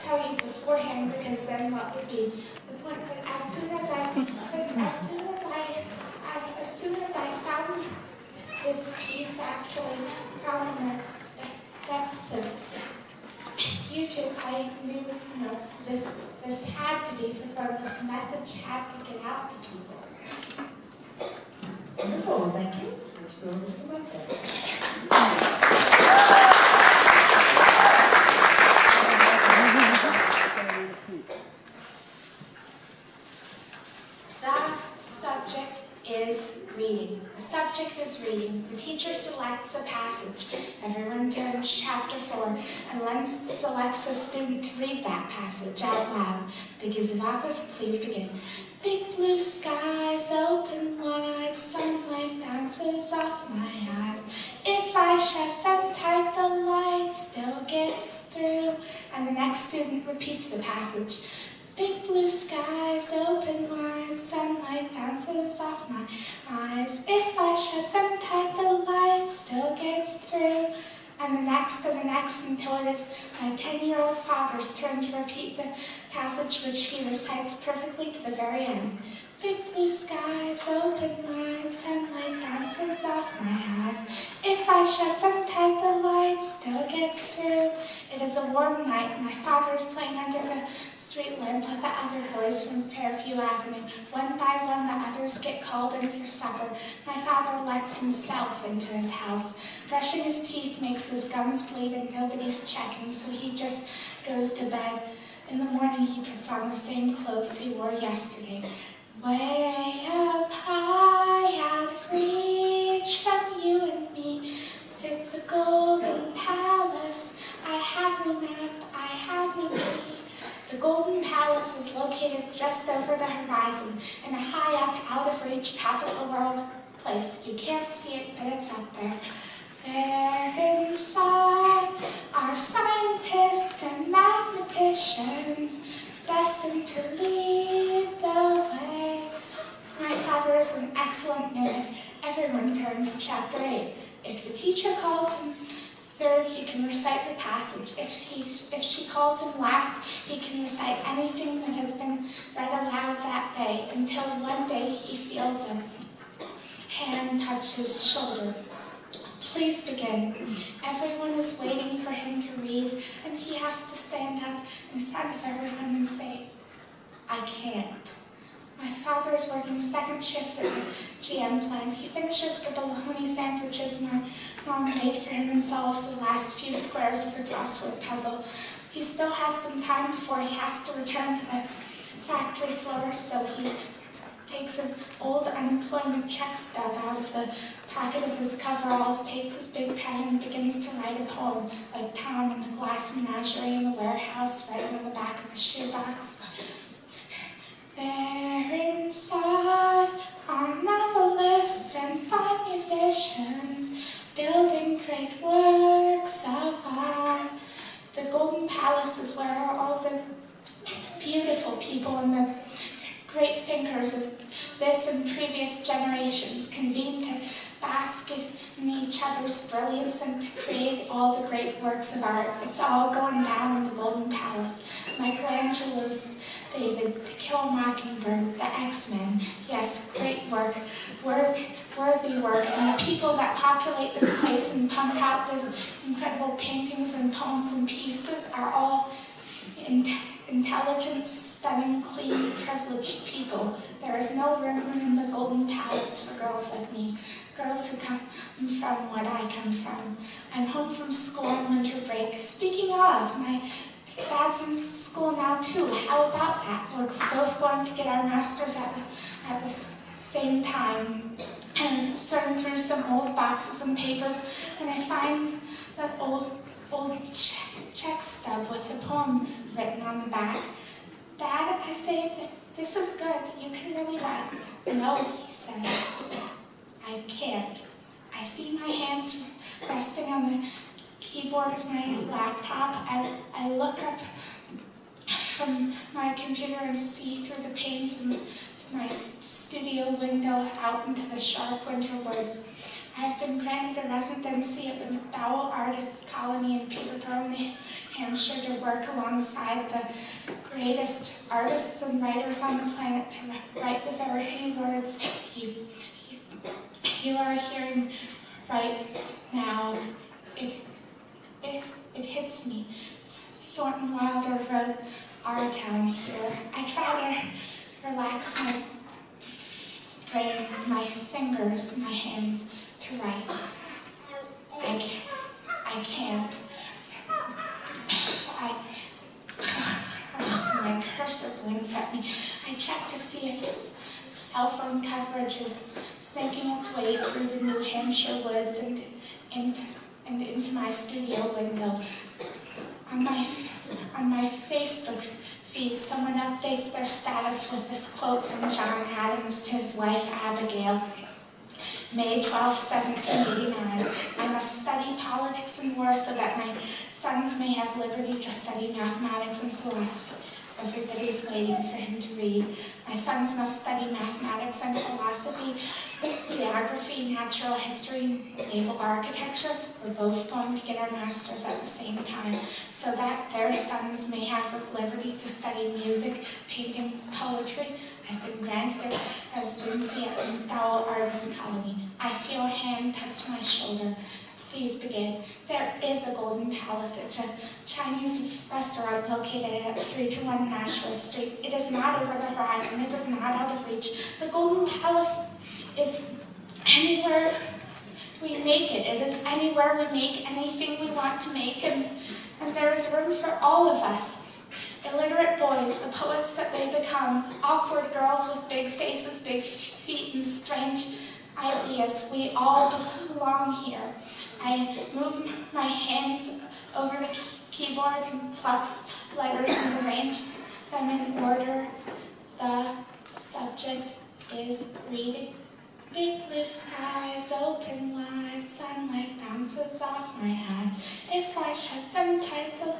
tell you beforehand because then what would be the point? But as soon as I found this piece actually from the depths of YouTube, I knew, this had to be fulfilled. This message had to get out to people. Wonderful, thank you. Let's go over to the microphone. The subject is reading. The teacher selects a passage. Everyone turns chapter 4, and Len selects a student to read that passage out loud. The Gizivakos, please begin. Big blue skies open wide, sunlight bounces off my eyes. If I shut them tight, the light still gets through. And the next student repeats the passage. Big blue skies open wide, sunlight bounces off my eyes. If I shut them tight, the light still gets through. And the next until it is my 10-year-old father's turn to repeat the passage which he recites perfectly to the very end. Big blue skies open wide, sunlight bounces off my eyes. If I shut them tight, the light still gets through. It is a warm night. My father is playing under the street lamp with the other boys from Fairview Avenue. One by one, the others get called in for supper. My father lets himself into his house. Brushing his teeth makes his gums bleed and nobody's checking, so he just goes to bed. In the morning, he puts on the same clothes he wore yesterday. Way up high, out of reach from you and me, sits a golden palace. I have no map, I have no key. The Golden Palace is located just over the horizon in a high up, out of reach, top of the world place. You can't see it, but it's up there. There inside are scientists and mathematicians destined to lead the way. My father is an excellent mimic. Everyone turn to chapter 8. If the teacher calls him third, he can recite the passage. If she calls him last, he can recite anything that has been read aloud that day, until one day he feels a hand touch his shoulder. Please begin. Everyone is waiting for him to read, and he has to stand up in front of everyone and say, I can't. My father is working second shift at the GM plant. He finishes the bologna sandwiches my mom made for him and solves the last few squares of the crossword puzzle. He still has some time before he has to return to the factory floor, so he takes an old unemployment check stub out of the pocket of his coveralls, takes his big pen and begins to write a poem, like Tom and the glass menagerie in the warehouse, writing on the back of his shoebox. There inside are novelists and fine musicians, building great works of art. The Golden Palace is where all the beautiful people and the great thinkers of this and previous generations convene to bask in each other's brilliance and to create all the great works of art. It's all going down in the Golden Palace. Michelangelo's David, To Kill a Mockingbird, the X-Men. Yes, great work, worthy work. And the people that populate this place and pump out these incredible paintings and poems and pieces are all intelligent, stunning, clean, privileged people. There is no room in the Golden Palace for girls like me, girls who come from what I come from. I'm home from school on winter break. Speaking of, my dad's in school now too. How about that? We're both going to get our masters at the same time. I'm sorting through some old boxes and papers, and I find that old check stub with the poem written on the back. Dad, I say, this is good. You can really write. No, he said. I can't. I see my hands resting on the keyboard of my laptop. I look up from my computer and see through the panes of my studio window out into the sharp winter woods. I have been granted a residency at the McDowell Artists Colony in Peterborough, New Hampshire to work alongside the greatest artists and writers on the planet to write the very words you are hearing right now. It hits me. Thornton Wilder wrote Our Town here. I try to relax my brain, my fingers, my hands to write. I can't. My cursor blinks at me. I check to see if cell phone coverage is snaking its way through the New Hampshire woods and into my studio window. On my Facebook feed, someone updates their status with this quote from John Adams to his wife Abigail. May 12, 1789. I must study politics and war so that my sons may have liberty to study mathematics and philosophy. Everybody's waiting for him to read. My sons must study mathematics and philosophy, geography, natural history, naval architecture. We're both going to get our masters at the same time, so that their sons may have liberty to study music, painting, poetry. I've been granted a residency at McDowell Artist Colony. I feel a hand touch my shoulder. Please begin. There is a Golden Palace. It's a Chinese restaurant located at 321 Nashville Street. It is not over the horizon. It is not out of reach. The Golden Palace is anywhere we make it. It is anywhere we make anything we want to make, and there is room for all of us. Illiterate boys, the poets that they become, awkward girls with big faces, big feet, and strange ideas. We all belong here. I move my hands over the keyboard and pluck letters and arrange them in order. The subject is reading. Big blue skies, open wide, sunlight bounces off my eyes. If I shut them tight, the